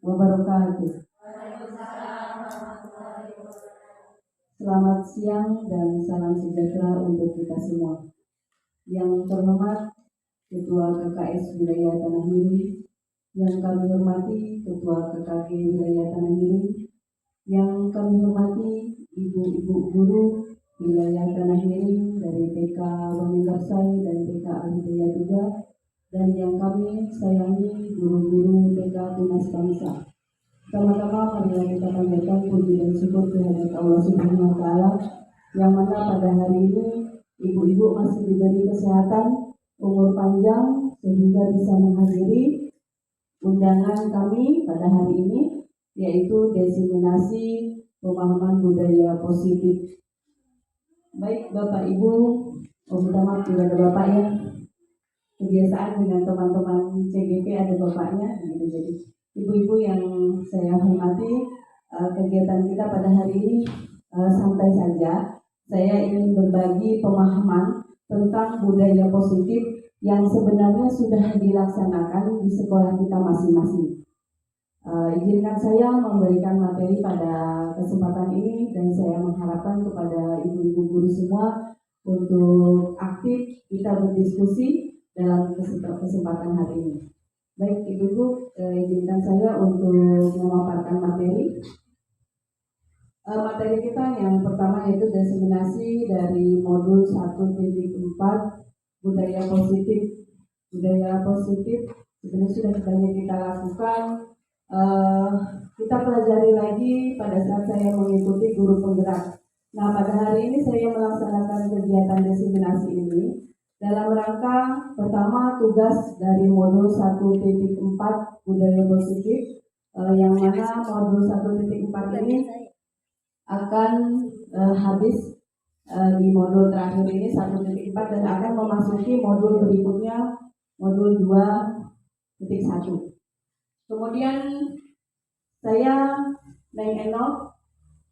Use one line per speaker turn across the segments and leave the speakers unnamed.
Wabarakatuh. Selamat siang dan salam sejahtera untuk kita semua. Yang terhormat Ketua KKS Wilayah Tanah Miri, yang kami hormati Ketua KKG Wilayah Tanah Miri, yang kami hormati Ibu-Ibu Guru Wilayah Tanah Miri dari TK Wangilarsai dan TK Alhidayah juga, dan yang kami sayangi guru-guru TK Tunas Bangsa. Sama-sama marilah kita panjatkan puji dan syukur kehadirat Allah Subhanahu wa Ta'ala, yang mana pada hari ini ibu-ibu masih diberi kesehatan, umur panjang sehingga bisa menghadiri undangan kami pada hari ini, yaitu diseminasi pemahaman budaya positif. Baik Bapak Ibu, minta maaf tidak ada Bapak ya. Kebiasaan dengan teman-teman CGP ada Bapaknya, gitu. Jadi ibu-ibu yang saya hormati, kegiatan kita pada hari ini santai saja. Saya ingin berbagi pemahaman tentang budaya positif yang sebenarnya sudah dilaksanakan di sekolah kita masing-masing. Izinkan saya memberikan materi pada kesempatan ini, dan saya mengharapkan kepada ibu-ibu guru semua untuk aktif kita berdiskusi dalam kesempatan hari ini. Baik Ibu-Ibu, izinkan saya untuk memaparkan materi. Materi kita yang pertama yaitu diseminasi dari modul 1.4 budaya positif. Budaya positif sebenarnya sudah banyak kita lakukan. Kita pelajari lagi pada saat saya mengikuti guru penggerak. Nah, pada hari ini saya melaksanakan kegiatan diseminasi ini dalam rangka pertama tugas dari modul 1.4 budaya positif, yang mana modul 1.4 ini akan habis di modul terakhir ini 1.4 dan akan memasuki modul berikutnya, modul 2.1. Kemudian saya Neng Enok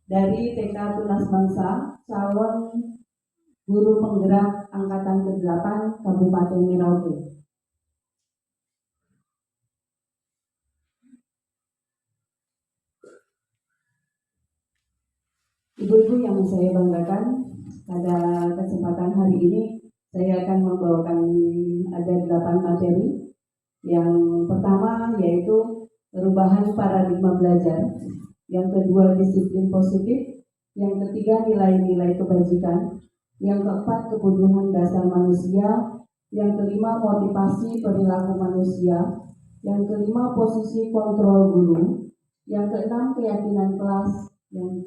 dari TK Tunas Bangsa, calon guru penggerak angkatan ke-8 Kabupaten Merauke. Ibu-ibu yang saya banggakan, pada kesempatan hari ini saya akan membawakan ada 8 materi. Yang pertama yaitu perubahan paradigma belajar, yang kedua disiplin positif, yang ketiga nilai-nilai kebajikan, yang keempat kebutuhan dasar manusia, yang kelima motivasi perilaku manusia, yang kelima posisi kontrol guru, yang keenam keyakinan kelas, yang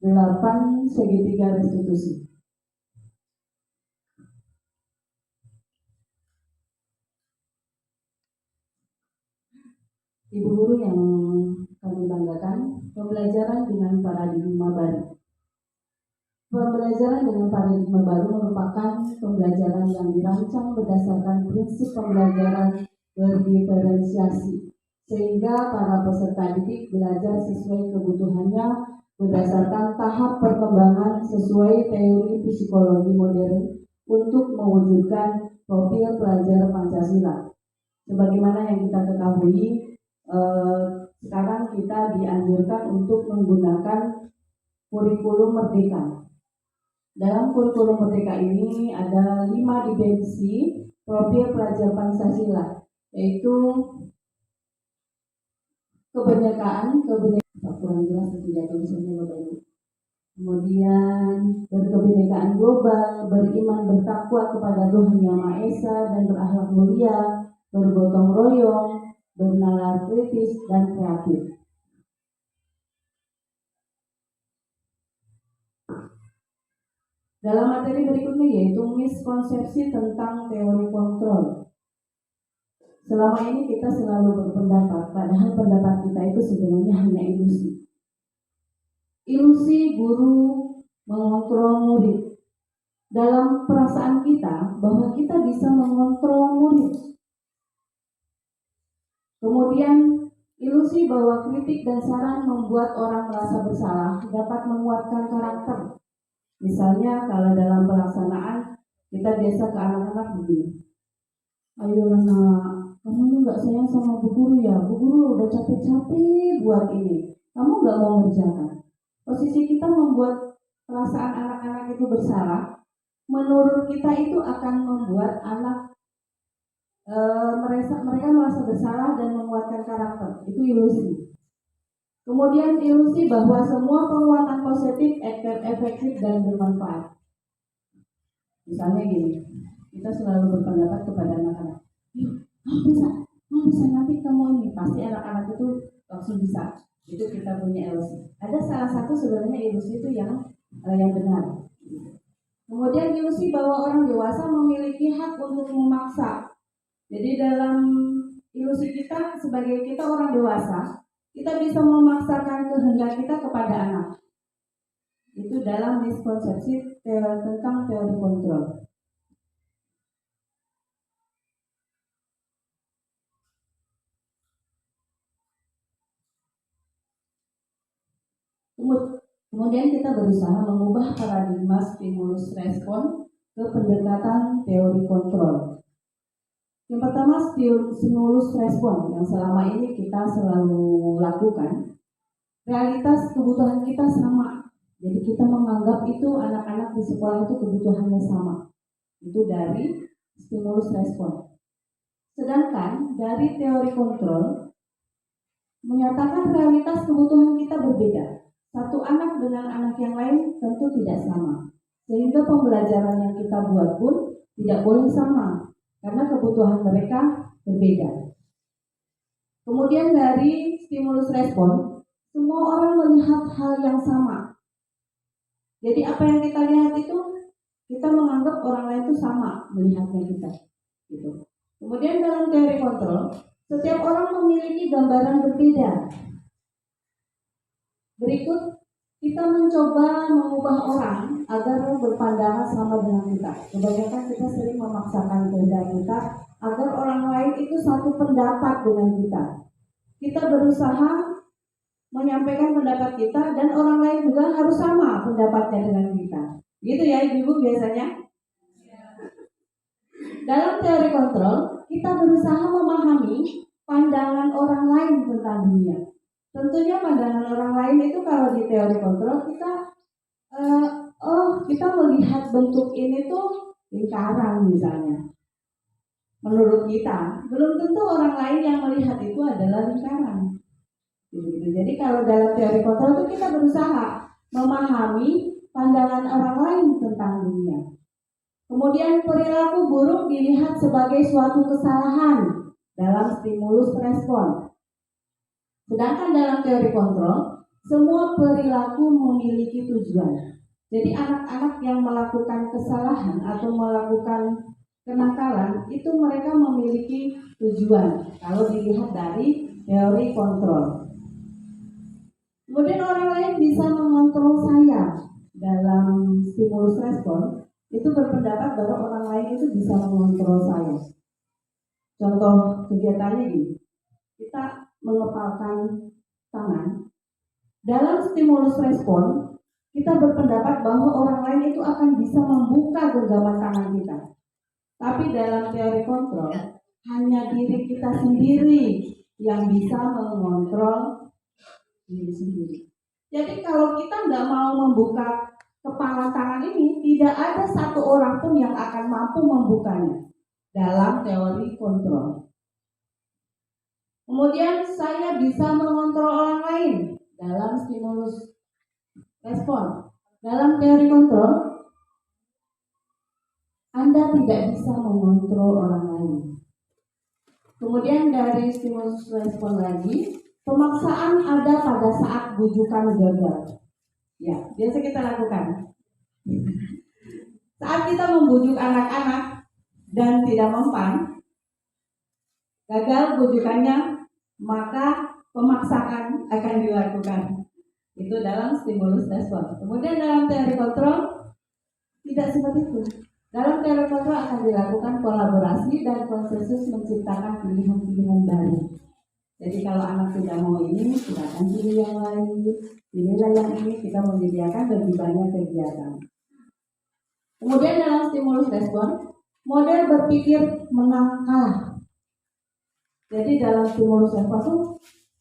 ke-8 segitiga restitusi. Ibu guru yang kami banggakan, pembelajaran dengan paradigma baru. Pembelajaran dengan paradigma baru merupakan pembelajaran yang dirancang berdasarkan prinsip pembelajaran berdiferensiasi, sehingga para peserta didik belajar sesuai kebutuhannya berdasarkan tahap perkembangan sesuai teori psikologi modern untuk mewujudkan profil pelajar Pancasila. Sebagaimana yang kita ketahui, sekarang kita dianjurkan untuk menggunakan kurikulum merdeka. Dalam kurikulum merdeka ini ada 5 dimensi profil pelajar Pancasila, yaitu kebinekaan, kurang jelas tidak tulisannya Bapak Ibu. Kemudian berkebinekaan global, beriman bertakwa kepada Tuhan Yang Maha Esa dan berakhlak mulia, bergotong royong, bernalar kritis dan kreatif. Dalam materi berikutnya yaitu miskonsepsi tentang teori kontrol. Selama ini kita selalu berpendapat, padahal pendapat kita itu sebenarnya hanya ilusi. Ilusi guru mengontrol murid. Dalam perasaan kita bahwa kita bisa mengontrol murid. Kemudian ilusi bahwa kritik dan saran membuat orang merasa bersalah dapat menguatkan karakter. Misalnya kalau dalam pelaksanaan kita biasa ke anak-anak begini, ayo anak, kamu ini nggak sayang sama bu guru ya, bu guru udah capek-capek buat ini, kamu nggak mau mengerjakan. Posisi kita membuat perasaan anak-anak itu bersalah, menurut kita itu akan membuat anak mereka merasa bersalah dan menguatkan karakter. Itu ilusi. Kemudian ilusi bahwa semua penguatan positif efektif dan bermanfaat. Misalnya gini, kita selalu berpendapat kepada anak-anak, bisa nanti kamu ini, pasti anak-anak itu langsung bisa. Itu kita punya ilusi. Ada salah satu sebenarnya ilusi itu yang benar. Kemudian ilusi bahwa orang dewasa memiliki hak untuk memaksa. Jadi dalam ilusi kita sebagai kita orang dewasa, kita bisa memaksakan kehendak kita kepada anak. Itu dalam miskonsepsi tentang teori kontrol. Kemudian kita berusaha mengubah paradigma stimulus respon ke pendekatan teori kontrol. Yang pertama, stimulus respon yang selama ini kita selalu lakukan. Realitas kebutuhan kita sama. Jadi kita menganggap itu anak-anak di sekolah itu kebutuhannya sama. Itu dari stimulus respon. Sedangkan dari teori kontrol menyatakan realitas kebutuhan kita berbeda. Satu anak dengan anak yang lain tentu tidak sama. Sehingga pembelajaran yang kita buat pun tidak boleh sama. Karena kebutuhan mereka berbeda. Kemudian dari stimulus respon, semua orang melihat hal yang sama. Jadi apa yang kita lihat itu, kita menganggap orang lain itu sama melihatnya kita. Gitu. Kemudian dalam teori kontrol, setiap orang memiliki gambaran berbeda. Berikut kita mencoba mengubah orang agar berpandangan sama dengan kita. Kebanyakan kita sering memaksakan kehendak kita agar orang lain itu satu pendapat dengan kita. Kita berusaha menyampaikan pendapat kita dan orang lain juga harus sama pendapatnya dengan kita. Gitu ya ibu-ibu biasanya. Dalam teori kontrol, kita berusaha memahami pandangan orang lain tentang dunia. Tentunya pandangan orang lain itu kalau di teori kontrol kita melihat bentuk ini tuh lingkaran misalnya. Menurut kita, belum tentu orang lain yang melihat itu adalah lingkaran. Jadi kalau dalam teori kontrol itu kita berusaha memahami pandangan orang lain tentang dunia. Kemudian perilaku buruk dilihat sebagai suatu kesalahan dalam stimulus respon. Sedangkan dalam teori kontrol, semua perilaku memiliki tujuan. Jadi anak-anak yang melakukan kesalahan atau melakukan kenakalan itu mereka memiliki tujuan kalau dilihat dari teori kontrol. Kemudian orang lain bisa mengontrol saya dalam stimulus respon. Itu berpendapat bahwa orang lain itu bisa mengontrol saya. Contoh kegiatannya ini, kita mengepalkan tangan. Dalam stimulus respon, kita berpendapat bahwa orang lain itu akan bisa membuka genggaman tangan kita. Tapi dalam teori kontrol, hanya diri kita sendiri yang bisa mengontrol diri sendiri. Jadi kalau kita nggak mau membuka kepala tangan ini, tidak ada satu orang pun yang akan mampu membukanya dalam teori kontrol. Kemudian saya bisa mengontrol orang lain dalam stimulus respon. Dalam teori kontrol, Anda tidak bisa mengontrol orang lain. Kemudian dari stimulus respon lagi, pemaksaan ada pada saat bujukan gagal. Ya, biasa kita lakukan. Saat kita membujuk anak-anak dan tidak mempan, gagal bujukannya, maka pemaksaan akan dilakukan. Itu dalam stimulus respon. Kemudian dalam teori kontrol tidak seperti itu. Dalam teori kontrol akan dilakukan kolaborasi dan konsensus menciptakan pilihan-pilihan baru. Jadi kalau anak tidak mau ini, kita akan pilih yang lain. Pilihlah yang ini, kita menyediakan lebih banyak kegiatan. Kemudian dalam stimulus respon, model berpikir menang kalah. Jadi dalam stimulus respon tuh,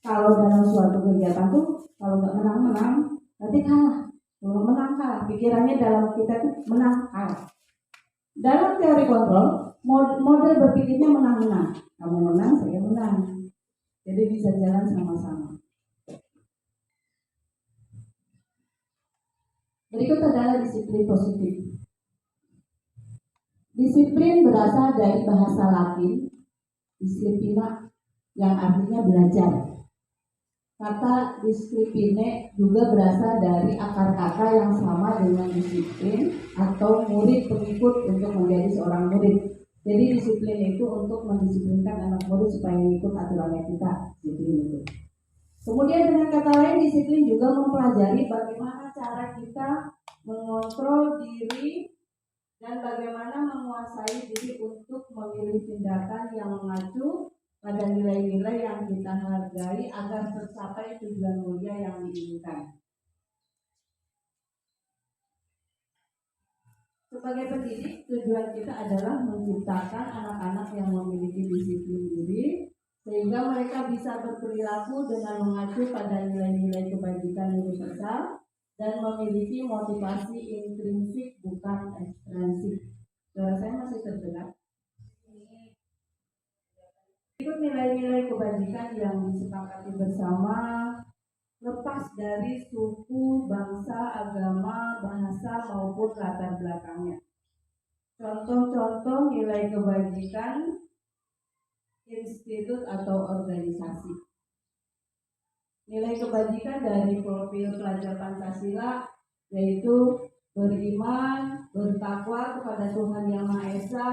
kalau dalam suatu kegiatan tuh, kalau nggak menang-menang, nanti kalah. Kalau menang kalah, pikirannya dalam kita tuh menang kalah. Dalam teori kontrol, model berpikirnya menang-menang. Kamu menang, saya menang. Jadi bisa jalan sama-sama. Berikut adalah disiplin positif. Disiplin berasal dari bahasa Latin, disciplina, yang artinya belajar. Kata discipline juga berasal dari akar kata yang sama dengan disiplin atau murid pengikut untuk menjadi seorang murid. Jadi disiplin itu untuk mendisiplinkan anak murid supaya mengikut aturannya kita. Disiplin itu. Kemudian dengan kata lain, disiplin juga mempelajari bagaimana cara kita mengontrol diri dan bagaimana menguasai diri untuk memilih tindakan yang mengacu pada nilai-nilai yang kita hargai agar tercapai tujuan mulia yang diinginkan. Sebagai pendidik, tujuan kita adalah menciptakan anak-anak yang memiliki disiplin diri sehingga mereka bisa berperilaku dengan mengacu pada nilai-nilai kebajikan universal dan memiliki motivasi intrinsik bukan ekstrinsik. Suara saya masih terdengar? Berikut nilai-nilai kebajikan yang disepakati bersama lepas dari suku, bangsa, agama, bahasa maupun latar belakangnya. Contoh-contoh nilai kebajikan institut atau organisasi. Nilai kebajikan dari profil pelajar Pancasila yaitu beriman, bertakwa kepada Tuhan Yang Maha Esa,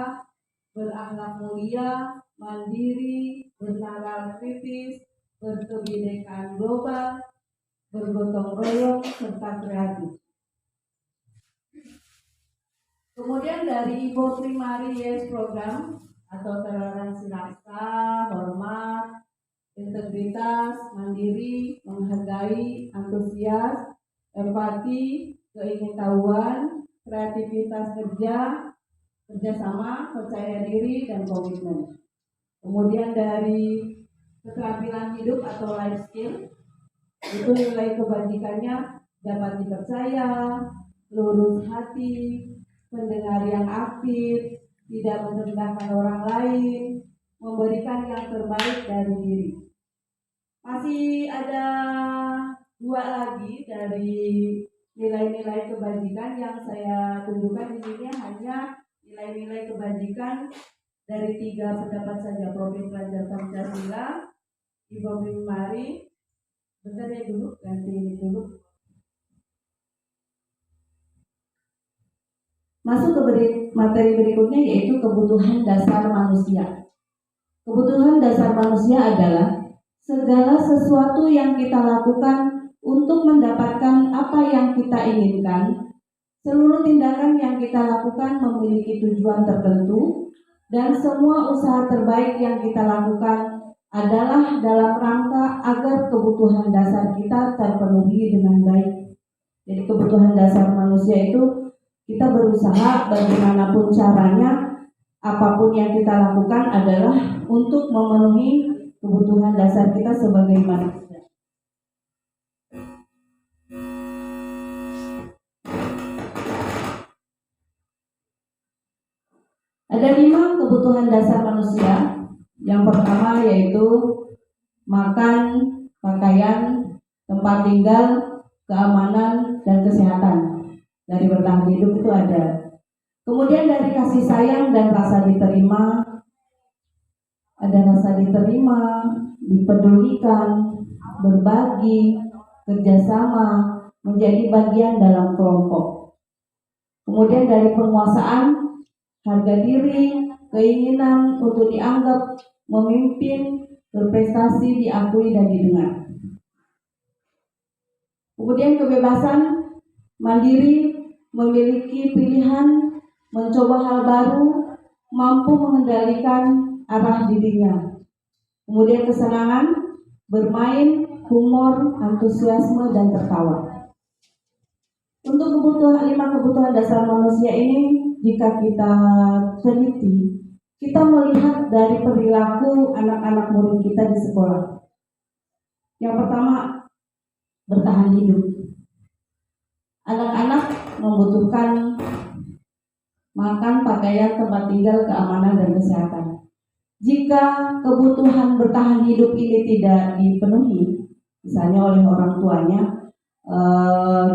berakhlak mulia, mandiri, bernalar kritis, berkebinekaan global, bergotong royong, serta kreatif. Kemudian dari IPO Primary Years Program atau toleransi rasa, hormat, integritas, mandiri, menghargai, antusias, empati, keingintahuan, kreativitas kerjasama, percaya diri, dan komitmen. Kemudian dari keterampilan hidup atau life skill, itu nilai kebajikannya dapat dipercaya, lurus hati, pendengar yang aktif, tidak merendahkan orang lain, memberikan yang terbaik dari diri. Masih ada 2 lagi dari nilai-nilai kebajikan yang saya tunjukkan di sini, hanya nilai-nilai kebajikan dari 3 pendapat saja. Profil pelajar Pancasila, IPO Primary. Bentar ya dulu, ganti ini dulu. Masuk ke materi berikutnya, yaitu kebutuhan dasar manusia. Kebutuhan dasar manusia adalah segala sesuatu yang kita lakukan untuk mendapatkan apa yang kita inginkan. Seluruh tindakan yang kita lakukan memiliki tujuan tertentu, dan semua usaha terbaik yang kita lakukan adalah dalam rangka agar kebutuhan dasar kita terpenuhi dengan baik. Jadi kebutuhan dasar manusia itu kita berusaha bagaimanapun caranya, apapun yang kita lakukan adalah untuk memenuhi kebutuhan dasar kita sebagai manusia. Ada 5 kebutuhan dasar manusia. Yang pertama yaitu makan, pakaian, tempat tinggal, keamanan, dan kesehatan. Dari bertahan hidup itu ada. Kemudian dari kasih sayang dan rasa diterima, ada rasa diterima, dipedulikan, berbagi, kerjasama, menjadi bagian dalam kelompok. Kemudian dari penguasaan, harga diri, keinginan untuk dianggap memimpin, berprestasi, diakui dan didengar. Kemudian kebebasan, mandiri, memiliki pilihan, mencoba hal baru, mampu mengendalikan arah dirinya. Kemudian kesenangan, bermain, humor, antusiasme, dan tertawa. Untuk lima kebutuhan dasar manusia ini, jika kita teliti, kita melihat dari perilaku anak-anak murid kita di sekolah. Yang pertama, bertahan hidup. Anak-anak membutuhkan makan, pakaian, tempat tinggal, keamanan, dan kesehatan. Jika kebutuhan bertahan hidup ini tidak dipenuhi, misalnya oleh orang tuanya,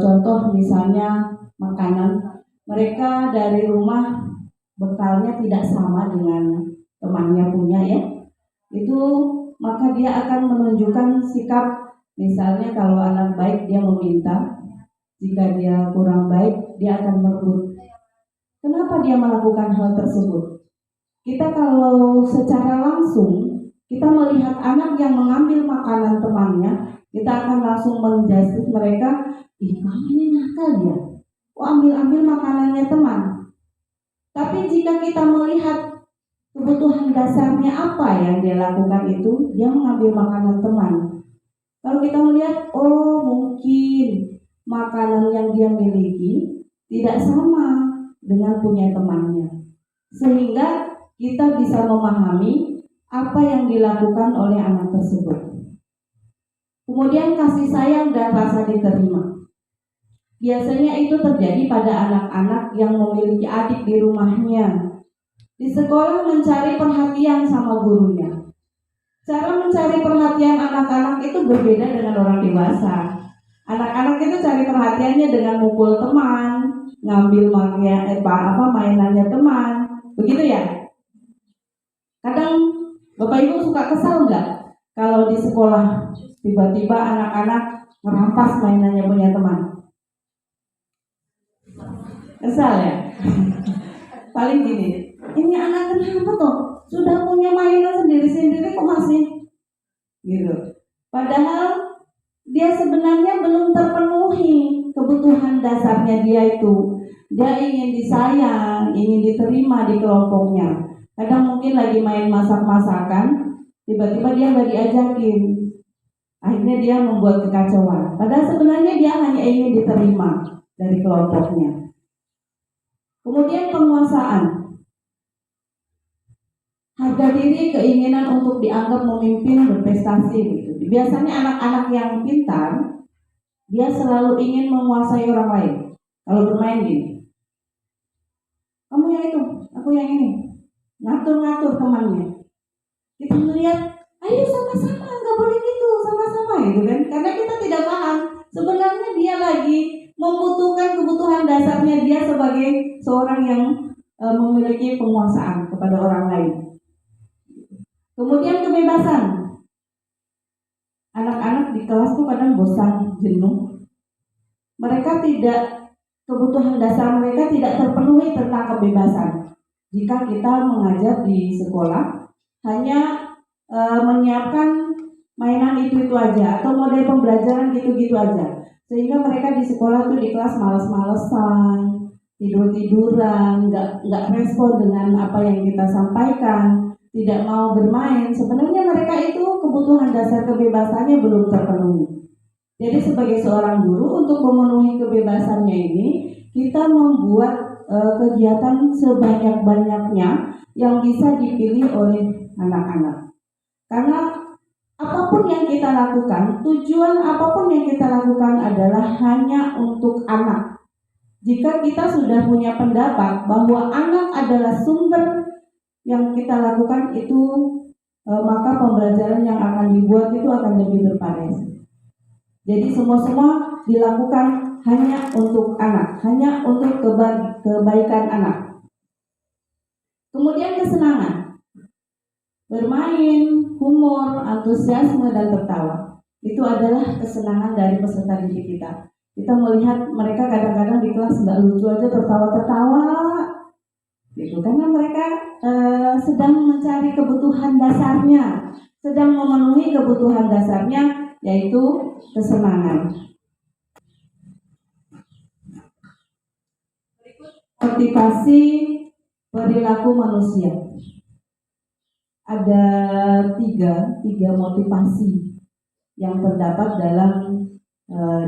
contoh misalnya makanan, mereka dari rumah bekalnya tidak sama dengan temannya punya ya, itu maka dia akan menunjukkan sikap, misalnya kalau anak baik dia meminta, jika dia kurang baik dia akan merebut. Kenapa dia melakukan hal tersebut? Kita kalau secara langsung kita melihat anak yang mengambil makanan temannya, kita akan langsung menjudge mereka, kamu ini nakal ya, ambil makanannya teman. Tapi jika kita melihat kebutuhan dasarnya apa yang dia lakukan itu, dia mengambil makanan teman. Kalau kita melihat, mungkin makanan yang dia miliki tidak sama dengan punya temannya, sehingga kita bisa memahami apa yang dilakukan oleh anak tersebut. Kemudian kasih sayang dan rasa diterima. Biasanya itu terjadi pada anak-anak yang memiliki adik di rumahnya. Di sekolah mencari perhatian sama gurunya. Cara mencari perhatian anak-anak itu berbeda dengan orang dewasa. Anak-anak itu cari perhatiannya dengan mukul teman, ngambil mainannya teman, begitu ya. Kadang Bapak Ibu suka kesal nggak kalau di sekolah tiba-tiba anak-anak merampas mainannya punya teman? Kesal ya? Paling gini, ini anak kenapa tuh? Sudah punya mainan sendiri-sendiri kok masih gitu. Padahal dia sebenarnya belum terpenuhi kebutuhan dasarnya dia itu. Dia ingin disayang, ingin diterima di kelompoknya. Kadang mungkin lagi main masak-masakan, tiba-tiba dia nggak diajakin. Akhirnya dia membuat kekacauan. Padahal sebenarnya dia hanya ingin diterima dari kelompoknya. Kemudian penguasaan. Harga diri, keinginan untuk dianggap memimpin, berprestasi gitu. Biasanya anak-anak yang pintar, dia selalu ingin menguasai orang lain. Kalau bermain gini, kamu yang itu, aku yang ini, ngatur-ngatur temannya. Kita melihat, ayo sama-sama, nggak boleh gitu, sama-sama gitu kan? Karena kita tidak paham sebenarnya dia lagi membutuhkan kebutuhan dasarnya dia sebagai seorang yang memiliki penguasaan kepada orang lain. Kemudian kebebasan. Anak-anak di kelas tuh kadang bosan, jenuh. Mereka kebutuhan dasar mereka tidak terpenuhi tentang kebebasan. Jika kita mengajar di sekolah hanya menyiapkan mainan itu aja atau model pembelajaran gitu-gitu aja, sehingga mereka di sekolah tuh di kelas malas-malesan, tidur-tiduran, nggak respon dengan apa yang kita sampaikan, tidak mau bermain. Sebenarnya mereka itu kebutuhan dasar kebebasannya belum terpenuhi. Jadi sebagai seorang guru, untuk memenuhi kebebasannya ini, kita membuat kegiatan sebanyak-banyaknya yang bisa dipilih oleh anak-anak. Karena apapun yang kita lakukan, tujuan apapun yang kita lakukan adalah hanya untuk anak. Jika kita sudah punya pendapat bahwa anak adalah sumber yang kita lakukan itu, maka pembelajaran yang akan dibuat itu akan lebih bervariasi. Jadi semua dilakukan hanya untuk anak, hanya untuk kebaikan anak. Kemudian kesenangan. Bermain, humor, antusiasme, dan tertawa. Itu adalah kesenangan dari peserta didik kita. Kita melihat mereka kadang-kadang di kelas nggak lucu aja, tertawa-tertawa gitu, karena mereka sedang mencari kebutuhan dasarnya, sedang memenuhi kebutuhan dasarnya, yaitu kesenangan. Motivasi perilaku manusia. Ada tiga motivasi yang terdapat dalam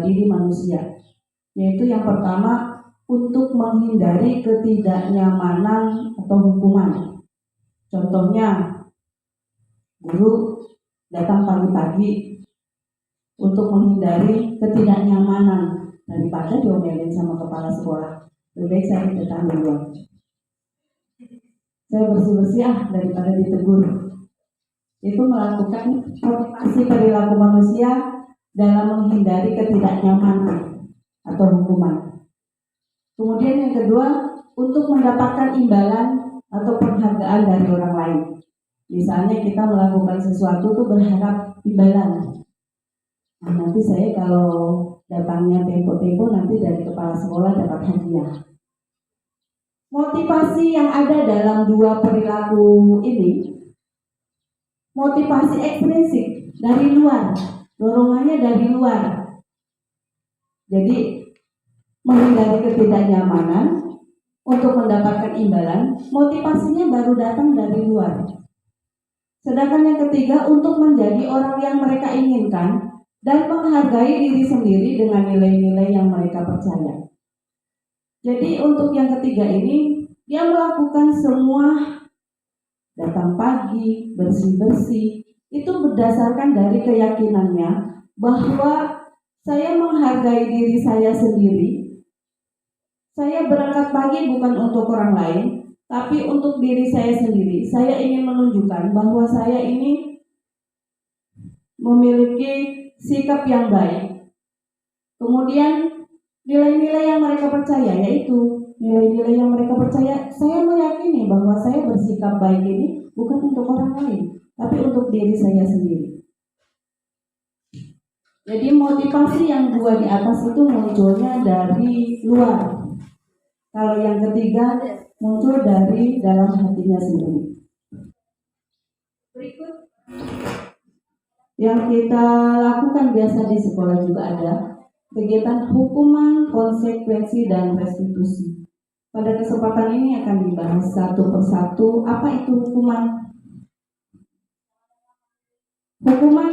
diri manusia, yaitu yang pertama, untuk menghindari ketidaknyamanan atau hukuman. Contohnya, guru datang pagi-pagi untuk menghindari ketidaknyamanan, daripada diomelin sama kepala sekolah, lebih baik saya datang duluan. Saya bersih-bersih daripada ditegur. Itu melakukan motivasi perilaku manusia dalam menghindari ketidaknyamanan atau hukuman. Kemudian yang kedua, untuk mendapatkan imbalan atau penghargaan dari orang lain. Misalnya kita melakukan sesuatu tuh berharap imbalan. Nah, nanti saya kalau datangnya tempo-tempo nanti dari kepala sekolah dapat hadiah. Motivasi yang ada dalam dua perilaku ini, motivasi ekstrinsik dari luar, dorongannya dari luar. Jadi menghindari ketidaknyamanan untuk mendapatkan imbalan, motivasinya baru datang dari luar. Sedangkan yang ketiga, untuk menjadi orang yang mereka inginkan dan menghargai diri sendiri dengan nilai-nilai yang mereka percaya. Jadi untuk yang ketiga ini, dia melakukan semua, datang pagi, bersih-bersih, itu berdasarkan dari keyakinannya bahwa saya menghargai diri saya sendiri. Saya berangkat pagi bukan untuk orang lain, tapi untuk diri saya sendiri. Saya ingin menunjukkan bahwa saya ini memiliki sikap yang baik. Kemudian nilai-nilai yang mereka percaya, yaitu nilai-nilai yang mereka percaya, saya meyakini bahwa saya bersikap baik ini bukan untuk orang lain, tapi untuk diri saya sendiri. Jadi motivasi yang dua di atas itu munculnya dari luar. Kalau yang ketiga muncul dari dalam hatinya sendiri. Berikut yang kita lakukan biasa di sekolah juga ada kegiatan hukuman, konsekuensi, dan restitusi. Pada kesempatan ini akan dibahas satu persatu apa itu hukuman. Hukuman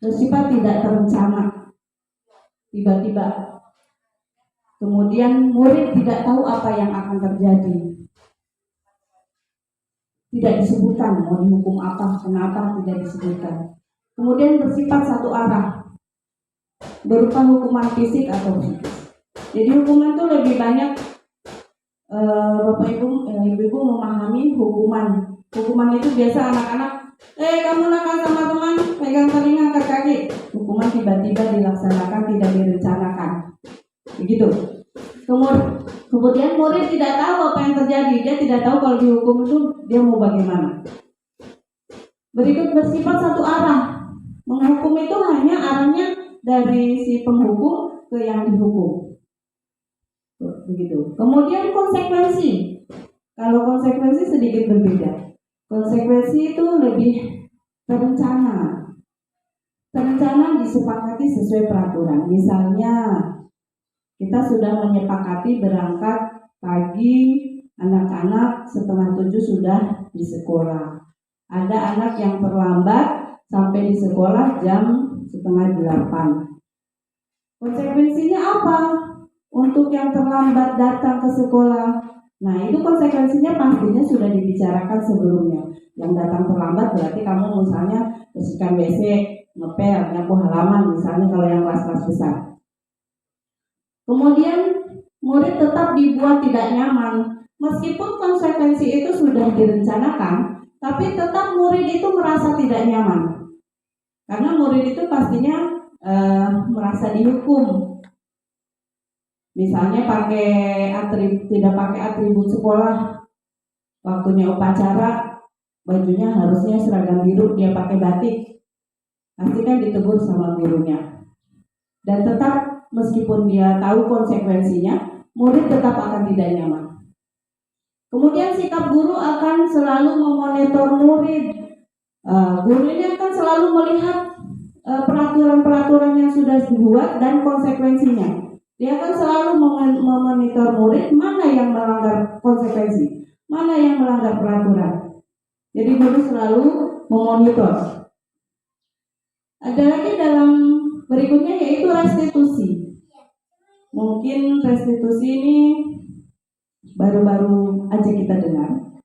bersifat tidak terencana, tiba-tiba. Kemudian murid tidak tahu apa yang akan terjadi. Tidak disebutkan mau dihukum apa, kenapa tidak disebutkan. Kemudian bersifat satu arah, berupa hukuman fisik atau psikis. Jadi hukuman itu lebih banyak Bapak Ibu, Ibu memahami hukuman. Hukuman itu biasa anak-anak, kamu nakal sama teman, pegang telinga angkat kaki. Hukuman tiba-tiba dilaksanakan, tidak direncanakan. Begitu. Kemudian murid tidak tahu apa yang terjadi, dia tidak tahu kalau dihukum itu dia mau bagaimana. Berikut bersifat satu arah. Menghukum itu hanya arahnya dari si penghukum ke yang dihukum. Begitu. Kemudian konsekuensi. Kalau konsekuensi sedikit berbeda. Konsekuensi itu lebih terencana. Terencana disepakati sesuai peraturan. Misalnya kita sudah menyepakati berangkat pagi, anak-anak 6:30 sudah di sekolah. Ada anak yang terlambat sampai di sekolah jam 7:30. Konsekuensinya apa? Untuk yang terlambat datang ke sekolah. Nah, itu konsekuensinya pastinya sudah dibicarakan sebelumnya. Yang datang terlambat berarti kamu misalnya bersihkan WC, ngepel, nyapu halaman, misalnya kalau yang kelas-kelas besar. Kemudian murid tetap dibuat tidak nyaman. Meskipun konsekuensi itu sudah direncanakan, tapi tetap murid itu merasa tidak nyaman. Karena murid itu pastinya merasa dihukum. Misalnya tidak pakai atribut sekolah, waktunya upacara, bajunya harusnya seragam biru, dia pakai batik, pasti kan ditegur sama gurunya. Dan tetap meskipun dia tahu konsekuensinya, murid tetap akan tidak nyaman. Kemudian sikap guru akan selalu memonitor murid. Guru ini akan selalu melihat peraturan-peraturan yang sudah dibuat dan konsekuensinya. Dia akan selalu memonitor murid mana yang melanggar konsekuensi, mana yang melanggar peraturan. Jadi guru selalu memonitor. Ada lagi dalam berikutnya yaitu restitusi. Mungkin restitusi ini baru-baru aja kita dengar.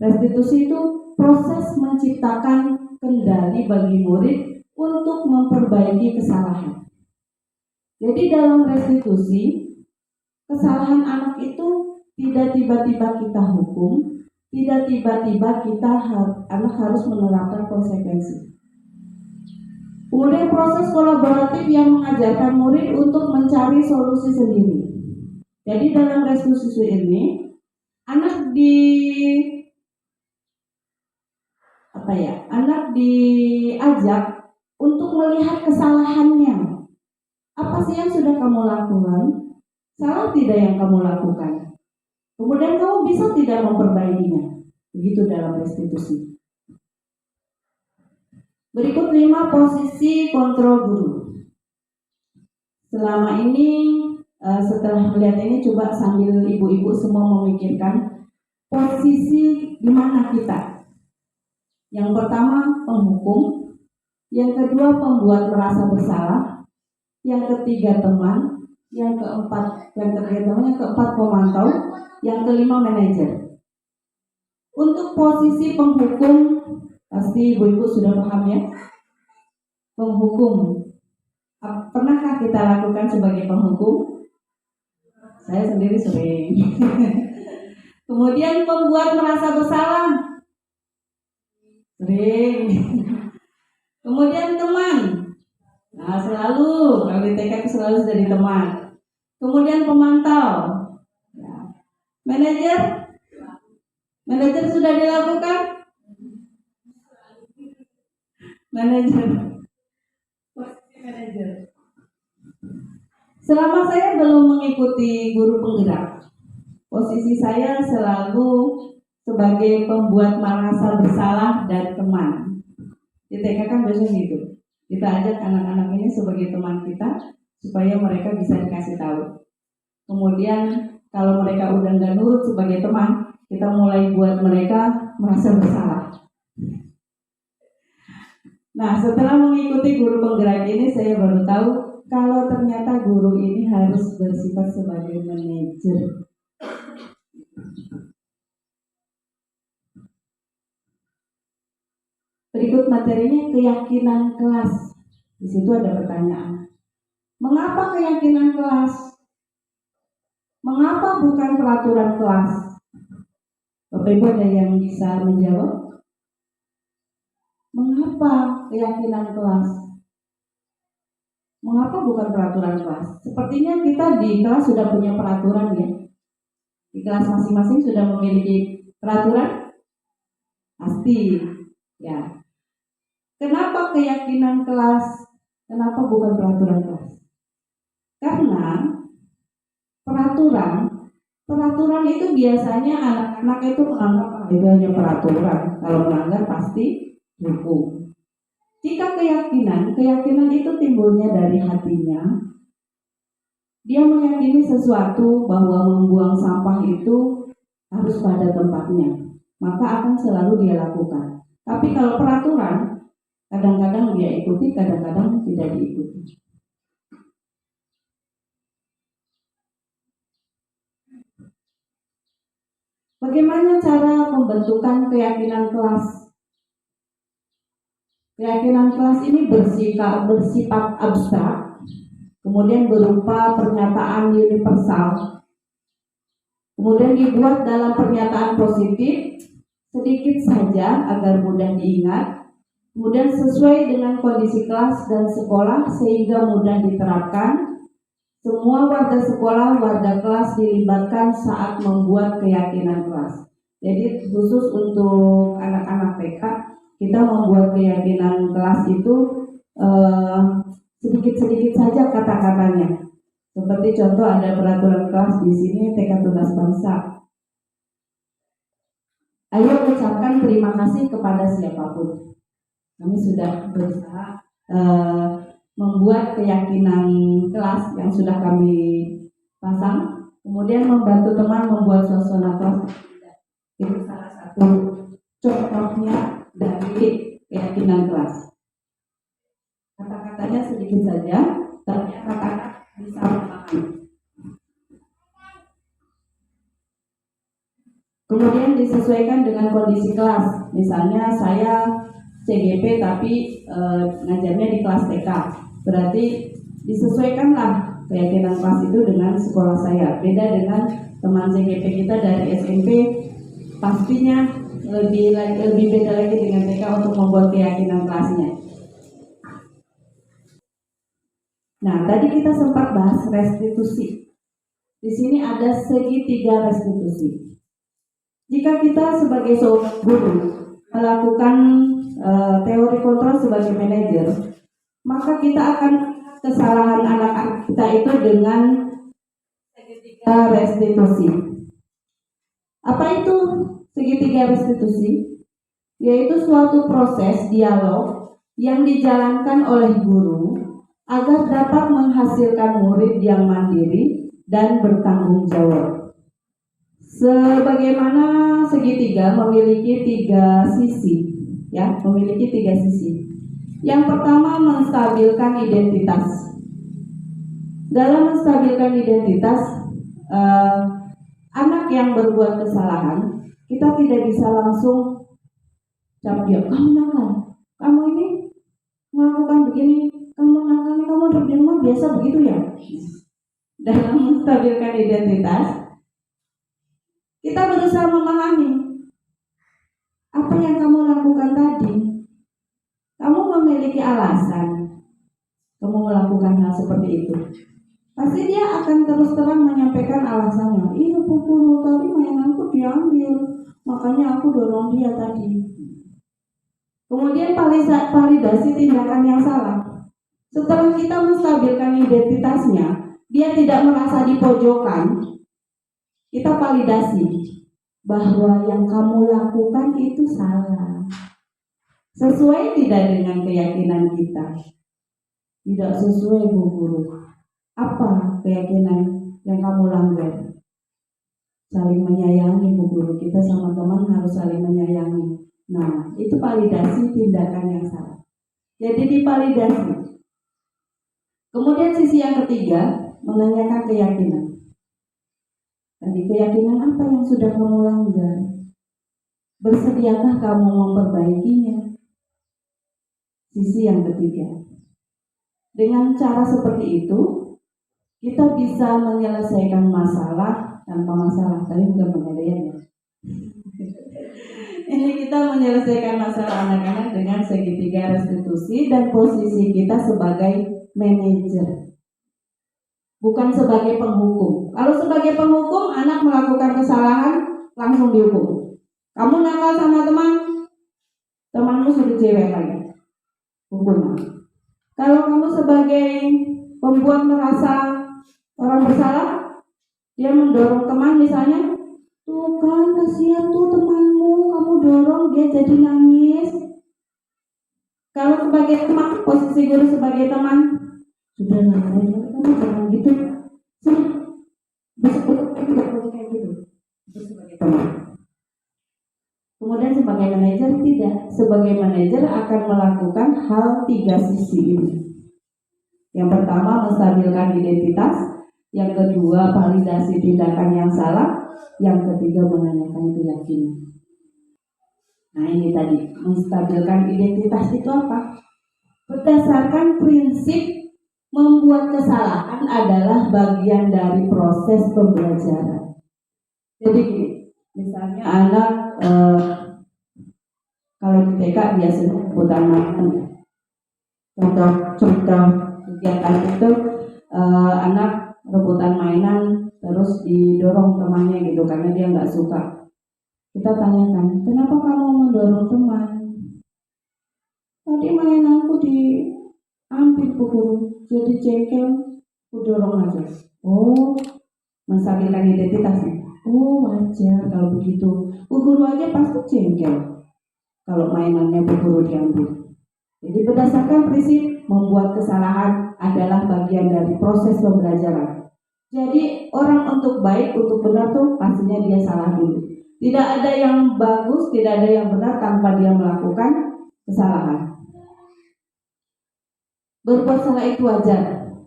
Restitusi itu proses menciptakan kendali bagi murid untuk memperbaiki kesalahan. Jadi dalam restitusi, kesalahan anak itu tidak tiba-tiba kita hukum, tidak tiba-tiba anak harus menerapkan konsekuensi. Kemudian proses kolaboratif yang mengajarkan murid untuk mencari solusi sendiri. Jadi dalam restitusi ini, anak diajak untuk melihat kesalahannya. Apa sih yang sudah kamu lakukan? Salah tidak yang kamu lakukan? Kemudian kamu bisa tidak memperbaikinya. Begitu dalam restitusi. Berikut 5 posisi kontrol guru. Selama ini setelah melihat ini, coba sambil ibu-ibu semua memikirkan posisi di mana kita. Yang pertama penghukum, yang kedua pembuat merasa bersalah, yang ketiga teman, yang keempat pemantau, yang kelima manajer. Untuk posisi penghukum, pasti ibu-ibu sudah paham ya. Penghukum, pernahkah kita lakukan sebagai penghukum? Saya sendiri sering. Kemudian pembuat merasa bersalah, sering. Kemudian teman, nah selalu, kalau di TK selalu jadi teman. Kemudian pemantau, ya. Manajer sudah dilakukan? Manajer. Selama saya belum mengikuti guru penggerak, posisi saya selalu sebagai pembuat merasa bersalah dan teman. Di TK kan biasanya gitu. Kita ajak anak-anak ini sebagai teman kita supaya mereka bisa dikasih tahu. Kemudian kalau mereka udah nggak nurut sebagai teman, kita mulai buat mereka merasa bersalah. Nah, setelah mengikuti guru penggerak ini, saya baru tahu kalau ternyata guru ini harus bersifat sebagai manajer. Berikut materinya keyakinan kelas. Di situ ada pertanyaan. Mengapa keyakinan kelas? Mengapa bukan peraturan kelas? Bapak Ibu ada yang bisa menjawab? Mengapa keyakinan kelas? Mengapa bukan peraturan kelas? Sepertinya kita di kelas sudah punya peraturan ya. Di kelas masing-masing sudah memiliki peraturan? Pasti ya. Kenapa keyakinan kelas? Kenapa bukan peraturan kelas? Karena peraturan itu biasanya anak-anak itu menganggap itu hanya peraturan. Kalau melanggar pasti hukum. Jika keyakinan itu timbulnya dari hatinya. Dia meyakini sesuatu bahwa membuang sampah itu harus pada tempatnya, maka akan selalu dia lakukan. Tapi kalau peraturan, kadang-kadang dia ikuti, kadang-kadang tidak diikuti. Bagaimana cara pembentukan keyakinan kelas? Keyakinan kelas ini bersifat abstrak, kemudian berupa pernyataan universal, kemudian dibuat dalam pernyataan positif, sedikit saja agar mudah diingat, kemudian sesuai dengan kondisi kelas dan sekolah sehingga mudah diterapkan. Semua warga sekolah, warga kelas dilibatkan saat membuat keyakinan kelas. Jadi khusus untuk anak-anak TK, kita membuat keyakinan kelas itu sedikit-sedikit saja kata-katanya. Seperti contoh ada peraturan kelas di sini TK Tunas Bangsa. Ayo ucapkan terima kasih kepada siapapun. Kami sudah berusaha membuat keyakinan kelas yang sudah kami pasang, kemudian membantu teman membuat suasana kelas. Itu salah satu contohnya dari keyakinan kelas. Kata-katanya sedikit saja, tapi kata-kata bisa memahami. Kemudian disesuaikan dengan kondisi kelas. Misalnya saya CGP tapi ngajarnya di kelas TK, berarti disesuaikanlah keyakinan kelas itu dengan sekolah saya. Beda dengan teman CGP kita dari SMP, pastinya lebih beda lagi dengan TK untuk membuat keyakinan kelasnya. Nah, tadi kita sempat bahas restitusi. Di sini ada segitiga restitusi. Jika kita sebagai seorang guru melakukan teori kontrol sebagai manajer, maka kita akan kesalahan anak-anak kita itu dengan segitiga restitusi. Apa itu segitiga restitusi? Yaitu suatu proses dialog yang dijalankan oleh guru agar dapat menghasilkan murid yang mandiri dan bertanggung jawab. Sebagaimana segitiga memiliki tiga sisi, ya, memiliki tiga sisi. Yang pertama, menstabilkan identitas. Dalam menstabilkan identitas, anak yang berbuat kesalahan, kita tidak bisa langsung cap dia, kamu nakal, kamu ini melakukan begini, kamu nakal, kamu di rumah biasa begitu ya. Dalam menstabilkan identitas, kita berusaha memahami apa yang kamu lakukan tadi. Kamu memiliki alasan kamu melakukan hal seperti itu. Pasti dia akan terus terang menyampaikan alasannya. Iya, Bu Guru, tadi mainanku diambil, makanya aku dorong dia tadi. Kemudian validasi tindakan yang salah. Setelah kita menstabilkan identitasnya, dia tidak merasa dipojokkan. Kita validasi bahwa yang kamu lakukan itu salah. Sesuai tidak dengan keyakinan kita? Tidak sesuai, Bu Guru. Apa keyakinan yang kamu langgar? Saling menyayangi, Bu Guru. Kita sama teman harus saling menyayangi. Nah, itu validasi tindakan yang salah. Jadi divalidasi. Kemudian sisi yang ketiga, menanyakan keyakinan. Tadi keyakinan apa yang sudah kamu langgar? Bersediakah kamu memperbaikinya? Sisi yang ketiga. Dengan cara seperti itu, kita bisa menyelesaikan masalah tanpa masalah. Tapi bukan pegadaian ya. Ini kita menyelesaikan masalah anak-anak dengan segitiga restitusi dan posisi kita sebagai manajer, bukan sebagai penghukum. Kalau sebagai penghukum, anak melakukan kesalahan langsung dihukum. Kamu nakal sama temanmu sudah cewek lagi, hukum. Kalau kamu sebagai pembuat merasa orang bersalah, dia mendorong teman misalnya, tuh kan kasihan tuh temanmu, kamu dorong dia jadi nangis. Kalau sebagai teman, posisi guru sebagai teman, sudah kamu jangan gitu. Besok tidak boleh kayak gitu. Itu sebagai teman. Kemudian sebagai manajer tidak. Sebagai manajer akan melakukan hal tiga sisi ini. Yang pertama, menstabilkan identitas. Yang kedua, validasi tindakan yang salah. Yang ketiga, menanyakan keyakinan. Nah, ini tadi, menstabilkan identitas itu apa? Berdasarkan prinsip membuat kesalahan adalah bagian dari proses pembelajaran. Jadi gini, misalnya anak kalau di TK biasanya rebutan mainan. Contoh kegiatan itu anak rebutan mainan terus didorong temannya gitu karena dia nggak suka. Kita tanyakan, kenapa kamu mendorong teman? Tadi mainanku diambil, Bu Guru, jadi jengkel, ku dorong aja. Oh, menstabilkan identitasnya. Oh, wajar kalau begitu. Bu guru aja pasti jengkel kalau mainannya bu guru diambil. Jadi berdasarkan prinsip membuat kesalahan adalah bagian dari proses pembelajaran. Jadi orang untuk baik, untuk benar tuh pastinya dia salah dulu. Tidak ada yang bagus, tidak ada yang benar tanpa dia melakukan kesalahan. Berbuat salah itu wajar.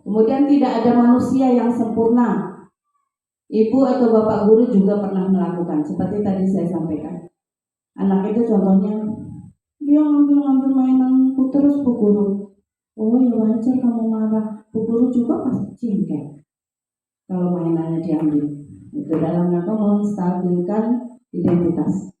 Kemudian tidak ada manusia yang sempurna. Ibu atau bapak guru juga pernah melakukan, seperti tadi saya sampaikan. Anak itu contohnya, dia ngambil mainanku terus bu guru. Oh ya wajar kamu marah, bu guru juga pasti jengkel kalau mainannya diambil. Itu dalam rangka menstabilkan identitas.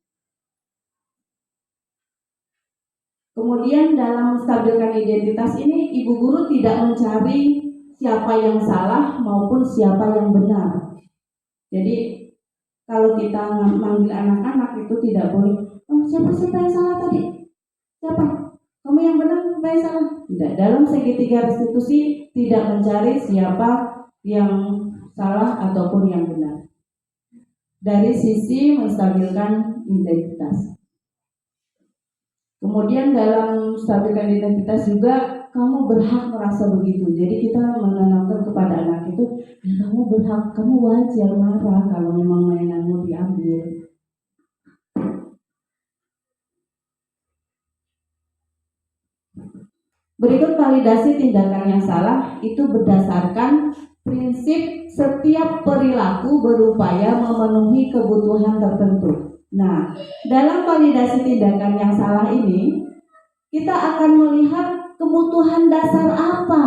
Kemudian dalam menstabilkan identitas ini, ibu guru tidak mencari siapa yang salah maupun siapa yang benar. Jadi kalau kita manggil anak-anak itu tidak boleh, oh siapa yang salah tadi? Siapa? Kamu yang benar, siapa yang salah? Tidak. Dalam segitiga restitusi tidak mencari siapa yang salah ataupun yang benar. Dari sisi menstabilkan identitas. Kemudian dalam stabilkan identitas juga kamu berhak merasa begitu. Jadi kita menanamkan kepada anak itu, ya kamu berhak, kamu wajar marah kalau memang mainanmu diambil. Berikut validasi tindakan yang salah itu berdasarkan prinsip setiap perilaku berupaya memenuhi kebutuhan tertentu. Nah, dalam validasi tindakan yang salah ini, kita akan melihat kebutuhan dasar apa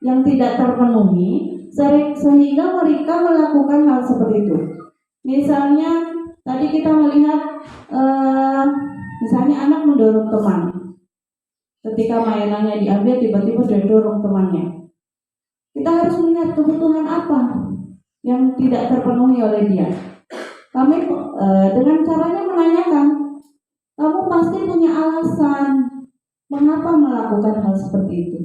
yang tidak terpenuhi sehingga mereka melakukan hal seperti itu. Misalnya tadi kita melihat misalnya anak mendorong teman. Ketika mainannya diambil tiba-tiba dia dorong temannya. Kita harus melihat kebutuhan apa yang tidak terpenuhi oleh dia. Kami dengan caranya menanyakan, kamu pasti punya alasan mengapa melakukan hal seperti itu.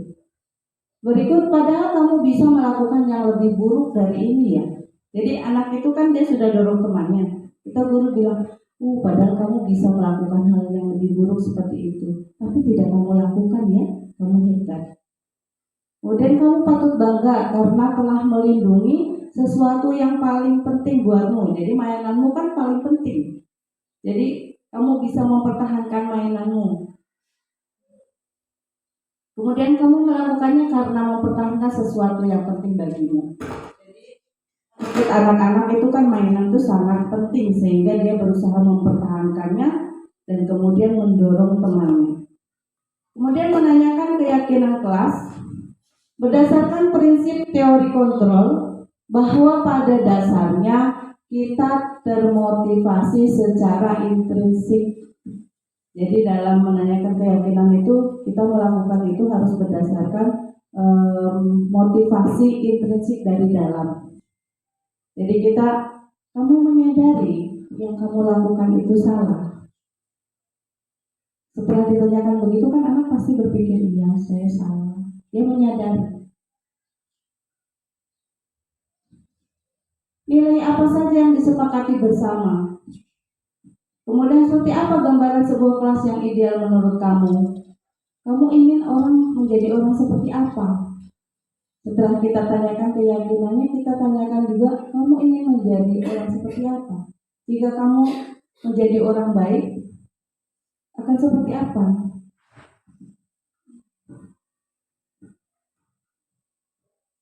Berikut, padahal kamu bisa melakukan yang lebih buruk dari ini ya. Jadi anak itu kan dia sudah dorong temannya. Kita guru bilang, padahal kamu bisa melakukan hal yang lebih buruk seperti itu. Tapi tidak kamu lakukan ya, kamu hebat. Kemudian kamu patut bangga karena telah melindungi sesuatu yang paling penting buatmu. Jadi mainanmu kan paling penting. Jadi kamu bisa mempertahankan mainanmu. Kemudian kamu melakukannya karena mempertahankan sesuatu yang penting bagimu. Jadi anak-anak itu kan mainan itu sangat penting sehingga dia berusaha mempertahankannya dan kemudian mendorong temannya. Kemudian menanyakan keyakinan kelas berdasarkan prinsip teori kontrol bahwa pada dasarnya kita termotivasi secara intrinsik. Jadi dalam menanyakan keyakinan itu kita melakukan itu harus berdasarkan motivasi intrinsik dari dalam. Jadi kamu menyadari yang kamu lakukan itu salah. Setelah ditanyakan begitu kan anak pasti berpikir, iya saya salah. Dia menyadari. Nilai apa saja yang disepakati bersama? Kemudian seperti apa gambaran sebuah kelas yang ideal menurut kamu? Kamu ingin orang menjadi orang seperti apa? Setelah kita tanyakan keyakinannya, kita tanyakan juga kamu ingin menjadi orang seperti apa? Jika kamu menjadi orang baik, akan seperti apa?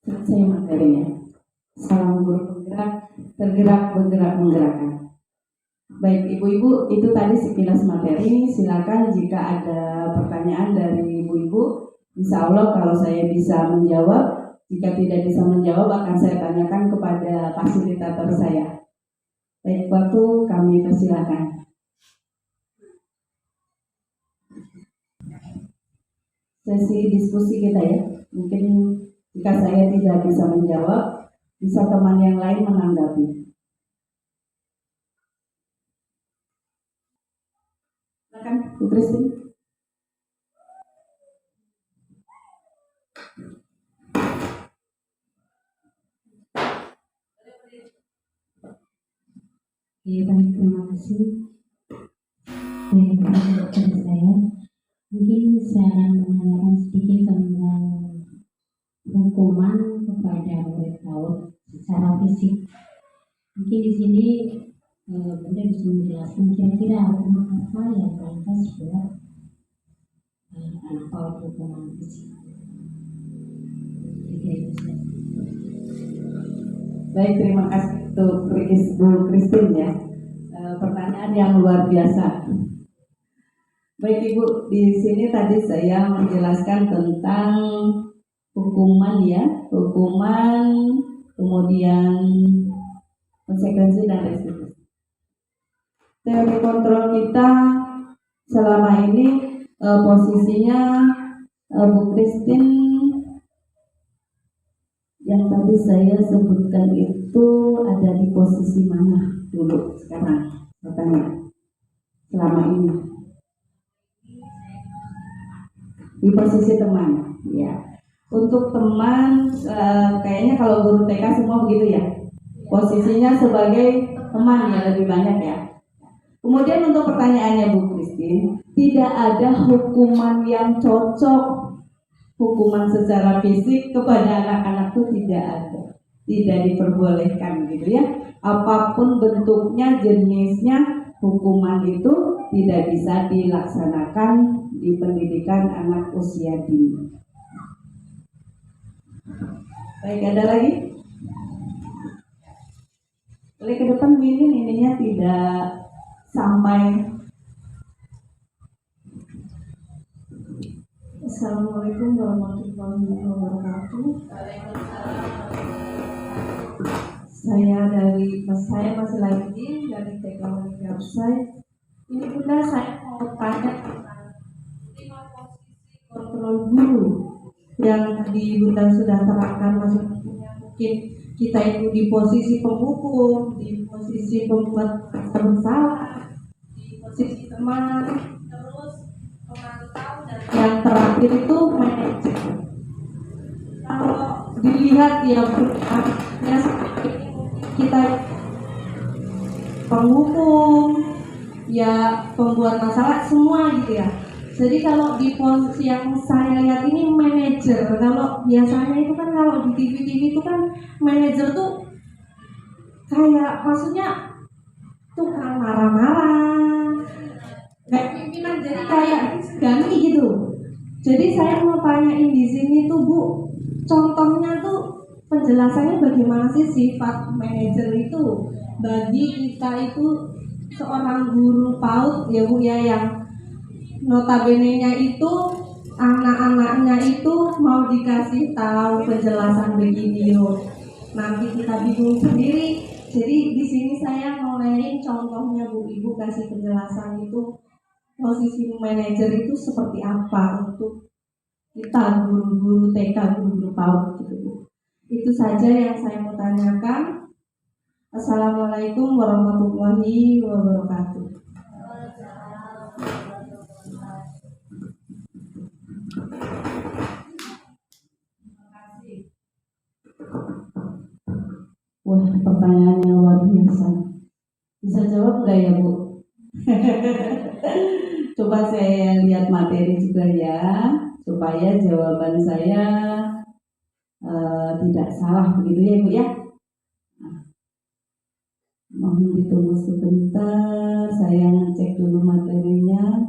Selesai materinya. Salam guru penggerak, tergerak, bergerak, menggerakkan. Baik ibu-ibu, itu tadi sekilas materi. Silakan jika ada pertanyaan dari ibu-ibu, insya Allah kalau saya bisa menjawab. Jika tidak bisa menjawab akan saya tanyakan kepada fasilitator saya. Baik, waktu kami persilakan. Sesi diskusi kita ya. Mungkin jika saya tidak bisa menjawab, bisa teman yang lain menanggapi. Silakan Bu Christine.
Baik, terima kasih. Saya mungkin saya akan menanyakan sedikit tentang hukuman kepada murid PAUD secara fisik. Mungkin di sini Bunda bisa menjelaskan kira-kira hukuman apa yang pantas buat anak PAUD hukuman fisik.
Baik, terima kasih untuk Bu Christine ya. Pertanyaan yang luar biasa. Baik Ibu, di sini tadi saya menjelaskan tentang hukuman ya, hukuman, kemudian konsekuensi dan restitusi. Teori kontrol kita selama ini posisinya Bu Christine yang tadi saya sebutkan itu ada di posisi mana dulu sekarang? Bertanya selama ini di posisi teman ya. Untuk teman kayaknya kalau guru TK semua begitu ya, posisinya sebagai teman ya lebih banyak ya. Kemudian untuk pertanyaannya Bu Christine, tidak ada hukuman yang cocok, hukuman secara fisik kepada anak-anak itu tidak ada, tidak diperbolehkan gitu ya. Apapun bentuknya, jenisnya, hukuman itu tidak bisa dilaksanakan di pendidikan anak usia dini. Baik, ada lagi? Boleh ke depan mungkin ininya tidak sampai.
Assalamualaikum warahmatullahi wabarakatuh. Saya masih lagi dari TK Website. Ini Bunda, saya mau tanya tentang 5 posisi kontrol guru yang tadi Bunda sudah terangkan, maksudnya mungkin kita itu di posisi penghukum, di posisi pembuat bersalah, di posisi teman, terus pemantau, dan yang terakhir itu manajer. Kalau dilihat ya kita penghukum, ya pembuat masalah semua gitu ya. Jadi kalau di posisi yang saya lihat ini manajer, kalau biasanya itu kan kalau di TV-TV itu kan manajer tuh kayak maksudnya tukang marah-marah, kayak pimpinan, jadi kayak gani gitu. Jadi saya mau tanyain di sini tuh Bu, contohnya tuh penjelasannya bagaimana sih sifat manajer itu bagi kita itu seorang guru PAUD ya Bu ya, yang notabene-nya itu anak-anaknya itu mau dikasih tahu penjelasan begini loh, nanti kita bingung sendiri. Jadi di sini saya mau nanyain contohnya Bu, Ibu kasih penjelasan itu posisi manajer itu seperti apa untuk kita guru-guru TK, guru-guru PAUD gitu Bu. Itu saja yang saya mau tanyakan. Assalamualaikum warahmatullahi wabarakatuh.
Wah, pertanyaan yang luar biasa. Bisa jawab nggak ya Bu? Coba saya lihat materi juga ya, supaya jawaban saya tidak salah begitu ya Bu ya. Mohon ditunggu sebentar, saya ngecek dulu materinya.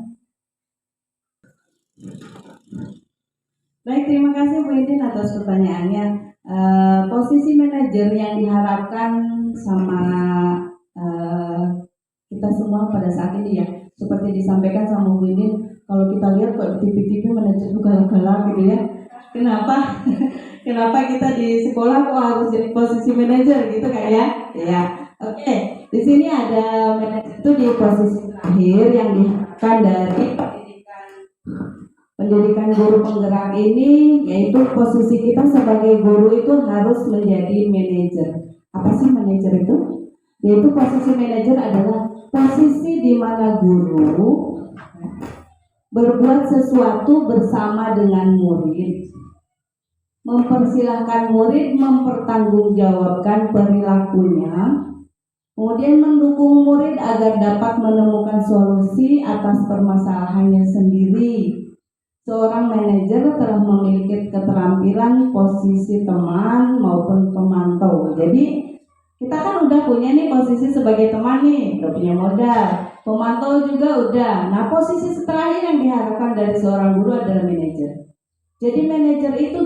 Baik, terima kasih Bu Indin atas pertanyaannya. Posisi manajer yang diharapkan sama kita semua pada saat ini ya, seperti disampaikan sama Bu Indin, kalau kita lihat kok di TV-TV manajer itu galak-galak gitu ya. Kenapa? Kenapa kita di sekolah kok harus jadi posisi manajer gitu kayak ya? Oke, di sini ada manajer itu di posisi terakhir yang diharapkan dari pendidikan guru penggerak ini, yaitu posisi kita sebagai guru itu harus menjadi manajer. Apa sih manajer itu? Yaitu posisi manajer adalah posisi di mana guru berbuat sesuatu bersama dengan murid, mempersilahkan murid mempertanggungjawabkan perilakunya Kemudian mendukung murid agar dapat menemukan solusi atas permasalahannya sendiri. Seorang manajer telah memiliki keterampilan posisi teman maupun pemantau. Jadi kita kan udah punya nih posisi sebagai teman nih, udah punya modal. Pemantau juga udah. Nah, posisi setelahnya yang diharapkan dari seorang guru adalah manajer. Jadi manajer itu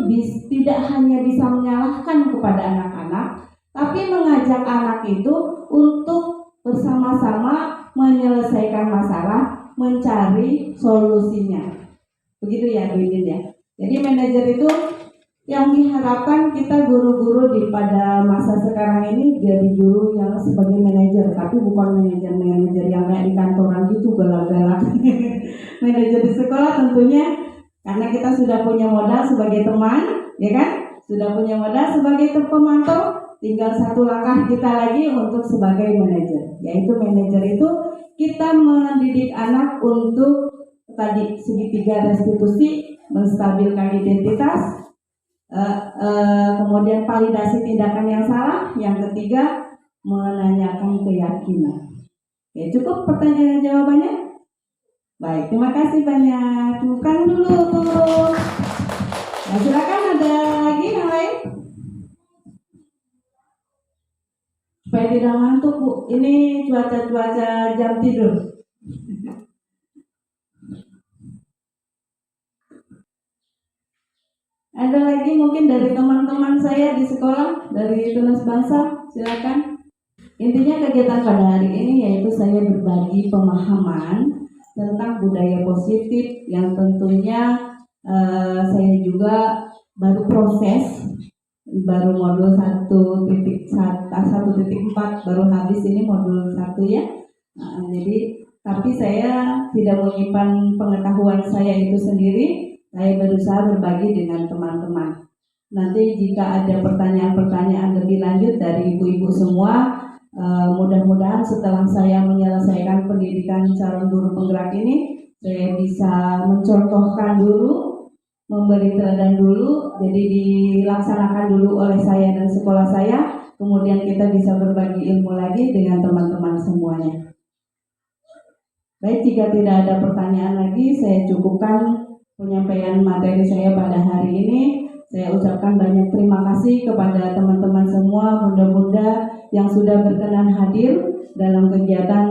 tidak hanya bisa menyalahkan kepada anak-anak, tapi mengajak anak itu untuk bersama-sama menyelesaikan masalah, mencari solusinya. Begitu ya, Bu Idin ya. Jadi manajer itu yang diharapkan kita guru-guru pada masa sekarang ini jadi guru yang sebagai manajer, tapi bukan manajer yang kayak di kantoran gitu galak-galak. Manajer di sekolah tentunya karena kita sudah punya modal sebagai teman, ya kan? Sudah punya modal sebagai pemantau, tinggal satu langkah kita lagi untuk sebagai manajer, yaitu manajer itu kita mendidik anak untuk tadi segitiga restitusi, menstabilkan identitas, kemudian validasi tindakan yang salah, yang ketiga menanyakan keyakinan. Oke, cukup pertanyaan jawabannya? Baik, terima kasih banyak. Bukan dulu. Nah, silakan ada lagi yang lain? Supaya tidak ngantuk, Bu. Ini cuaca jam tidur. Ada lagi mungkin dari teman-teman saya di sekolah, dari Tunas Bangsa, silakan. Intinya kegiatan pada hari ini yaitu saya berbagi pemahaman tentang budaya positif yang tentunya saya juga baru proses, baru modul 1.4 baru habis ini modul 1 ya. Jadi tapi saya tidak menyimpan pengetahuan saya itu sendiri, saya berusaha berbagi dengan teman-teman. Nanti jika ada pertanyaan-pertanyaan lebih lanjut dari ibu-ibu semua, mudah-mudahan setelah saya menyelesaikan pendidikan calon guru penggerak ini, saya bisa mencontohkan dulu, memberi teladan dulu, jadi dilaksanakan dulu oleh saya dan sekolah saya, kemudian kita bisa berbagi ilmu lagi dengan teman-teman semuanya. Baik, jika tidak ada pertanyaan lagi, saya cukupkan penyampaian materi saya pada hari ini. Saya ucapkan banyak terima kasih kepada teman-teman semua, bunda-bunda yang sudah berkenan hadir dalam kegiatan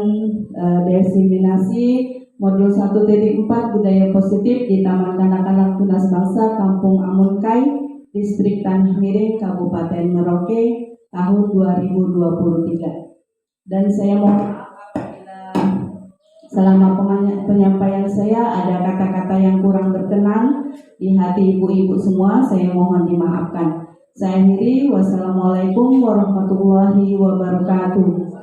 diseminasi modul 1.4 budaya positif di Taman Kanak-kanak Tunas Bangsa Kampung Amunkai, Distrik Tanah Miring, Kabupaten Merauke, tahun 2023. Dan saya mohon apabila selama penyampaian saya ada kata-kata yang kurang berkenan di hati ibu-ibu semua, saya mohon dimaafkan. Saya akhiri, wassalamualaikum warahmatullahi wabarakatuh.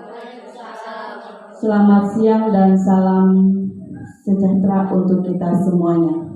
Selamat siang dan salam sejahtera untuk kita semuanya.